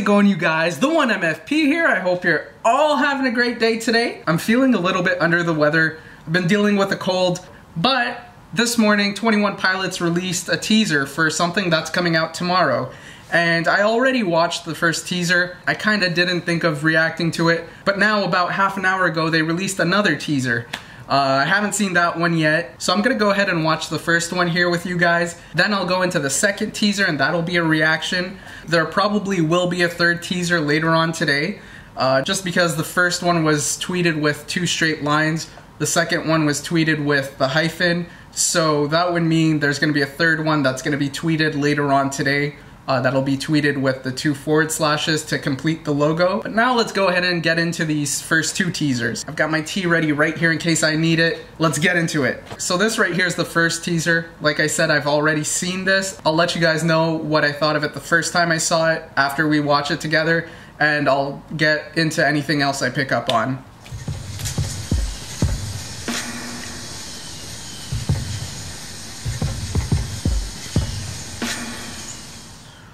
going, you guys? The one MFP here. I hope you're all having a great day today. I'm feeling a little bit under the weather. I've been dealing with a cold, but this morning 21 Pilots released a teaser for something that's coming out tomorrow. And I already watched the first teaser. I kind of didn't think of reacting to it, but now about half an hour ago they released another teaser. I haven't seen that one yet, so I'm gonna go ahead and watch the first one here with you guys. Then I'll go into the second teaser and that'll be a reaction. There probably will be a third teaser later on today, just because the first one was tweeted with 2 straight lines. The second one was tweeted with the hyphen, so that would mean there's gonna be a third one that's gonna be tweeted later on today. That'll be tweeted with the 2 forward slashes to complete the logo. But now let's go ahead and get into these first 2 teasers. I've got my tea ready right here in case I need it. Let's get into it. So this right here is the first teaser. Like I said, I've already seen this. I'll let you guys know what I thought of it the first time I saw it after we watch it together, and I'll get into anything else I pick up on.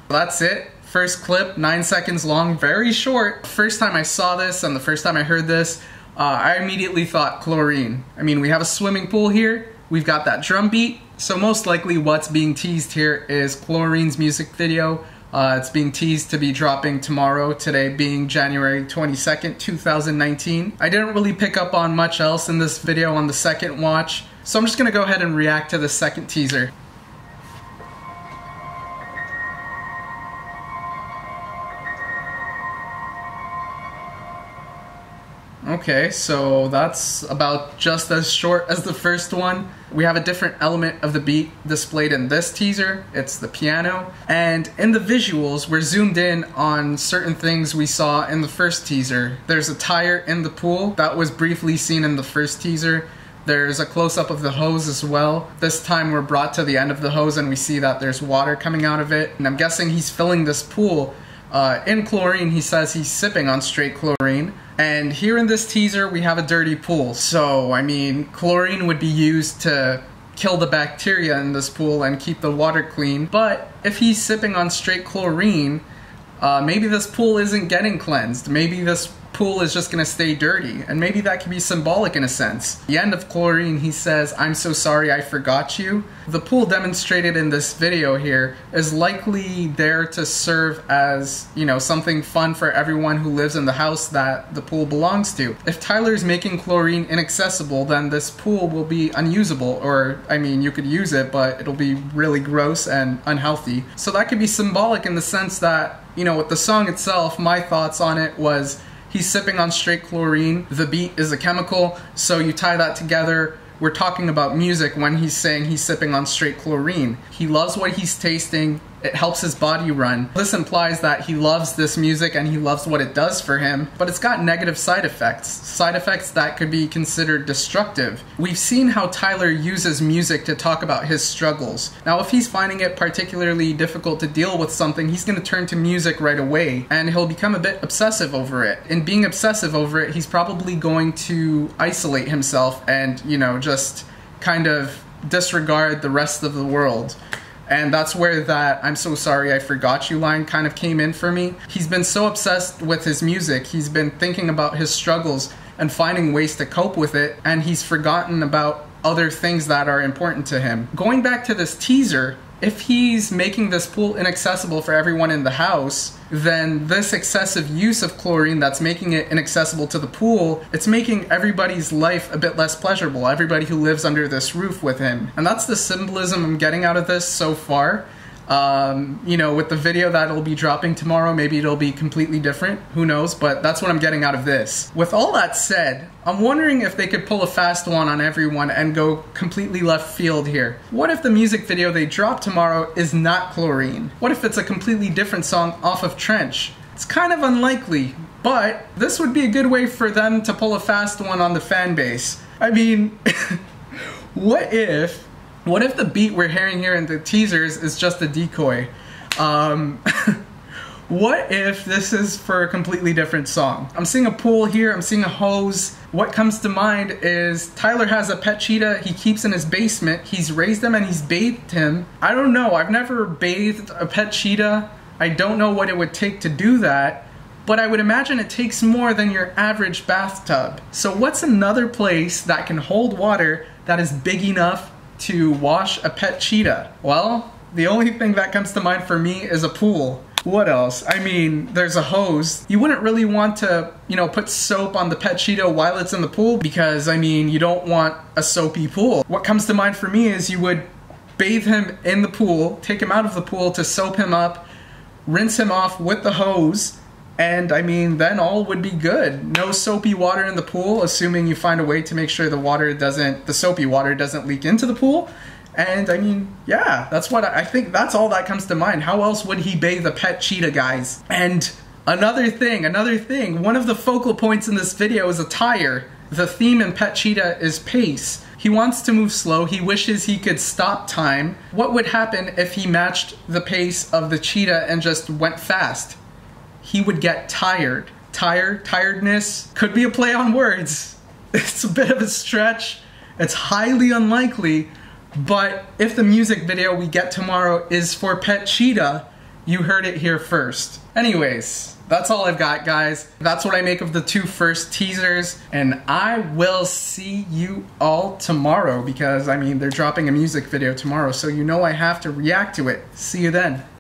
That's it. First clip, 9 seconds long, very short. First time I saw this and the first time I heard this, I immediately thought Chlorine. I mean, we have a swimming pool here, we've got that drum beat, so most likely what's being teased here is Chlorine's music video. It's being teased to be dropping tomorrow, today being January 22nd, 2019. I didn't really pick up on much else in this video on the second watch, so I'm just gonna go ahead and react to the second teaser. Okay, so that's about just as short as the first one. We have a different element of the beat displayed in this teaser. It's the piano. And in the visuals, we're zoomed in on certain things we saw in the first teaser. There's a tire in the pool that was briefly seen in the first teaser. There's a close-up of the hose as well. This time we're brought to the end of the hose and we see that there's water coming out of it. And I'm guessing he's filling this pool in chlorine. He says he's sipping on straight chlorine. And here in this teaser, we have a dirty pool. So, I mean, chlorine would be used to kill the bacteria in this pool and keep the water clean. But if he's sipping on straight chlorine, maybe this pool isn't getting cleansed. Maybe this pool is just gonna stay dirty. And maybe that can be symbolic in a sense. At the end of Chlorine, he says, "I'm so sorry I forgot you." The pool demonstrated in this video here is likely there to serve as, you know, something fun for everyone who lives in the house that the pool belongs to. If Tyler's making chlorine inaccessible, then this pool will be unusable, or, I mean, you could use it, but it'll be really gross and unhealthy. So that could be symbolic in the sense that, you know, with the song itself, my thoughts on it was, he's sipping on straight chlorine, the beat is a chemical, so you tie that together. We're talking about music when he's saying he's sipping on straight chlorine. He loves what he's tasting, it helps his body run. This implies that he loves this music and he loves what it does for him, but it's got negative side effects that could be considered destructive. We've seen how Tyler uses music to talk about his struggles. Now, if he's finding it particularly difficult to deal with something, he's gonna turn to music right away, and he'll become a bit obsessive over it. In being obsessive over it, he's probably going to isolate himself and, you know, just kind of disregard the rest of the world. And that's where that "I'm so sorry I forgot you" line kind of came in for me. He's been so obsessed with his music, he's been thinking about his struggles and finding ways to cope with it, and he's forgotten about other things that are important to him. Going back to this teaser, if he's making this pool inaccessible for everyone in the house, then this excessive use of chlorine that's making it inaccessible to the pool, it's making everybody's life a bit less pleasurable, everybody who lives under this roof with him. And that's the symbolism I'm getting out of this so far. You know, with the video that'll be dropping tomorrow, maybe it'll be completely different, who knows, but that's what I'm getting out of this. With all that said, I'm wondering if they could pull a fast one on everyone and go completely left field here. What if the music video they drop tomorrow is not Chlorine? What if it's a completely different song off of Trench? It's kind of unlikely, but this would be a good way for them to pull a fast one on the fan base. I mean, what if the beat we're hearing here in the teasers is just a decoy? What if this is for a completely different song? I'm seeing a pool here, I'm seeing a hose. What comes to mind is Tyler has a pet cheetah he keeps in his basement. He's raised him and he's bathed him. I don't know, I've never bathed a pet cheetah. I don't know what it would take to do that, but I would imagine it takes more than your average bathtub. So what's another place that can hold water that is big enough to wash a pet cheetah? Well, the only thing that comes to mind for me is a pool. What else? I mean, there's a hose. You wouldn't really want to, put soap on the pet cheetah while it's in the pool because, I mean, you don't want a soapy pool. What comes to mind for me is you would bathe him in the pool, take him out of the pool to soap him up, rinse him off with the hose, and I mean, then all would be good. No soapy water in the pool, assuming you find a way to make sure the soapy water doesn't leak into the pool. And I mean, yeah, that's what I think. That's all that comes to mind. How else would he bathe a pet cheetah, guys? And another thing, one of the focal points in this video is a tire. The theme in Pet Cheetah is pace. He wants to move slow. He wishes he could stop time. What would happen if he matched the pace of the cheetah and just went fast? He would get tired. Tiredness, could be a play on words. It's a bit of a stretch. It's highly unlikely. But if the music video we get tomorrow is for Pet Cheetah, you heard it here first. Anyways, that's all I've got, guys. That's what I make of the 2 first teasers, and I will see you all tomorrow because, I mean, they're dropping a music video tomorrow, so I have to react to it. See you then.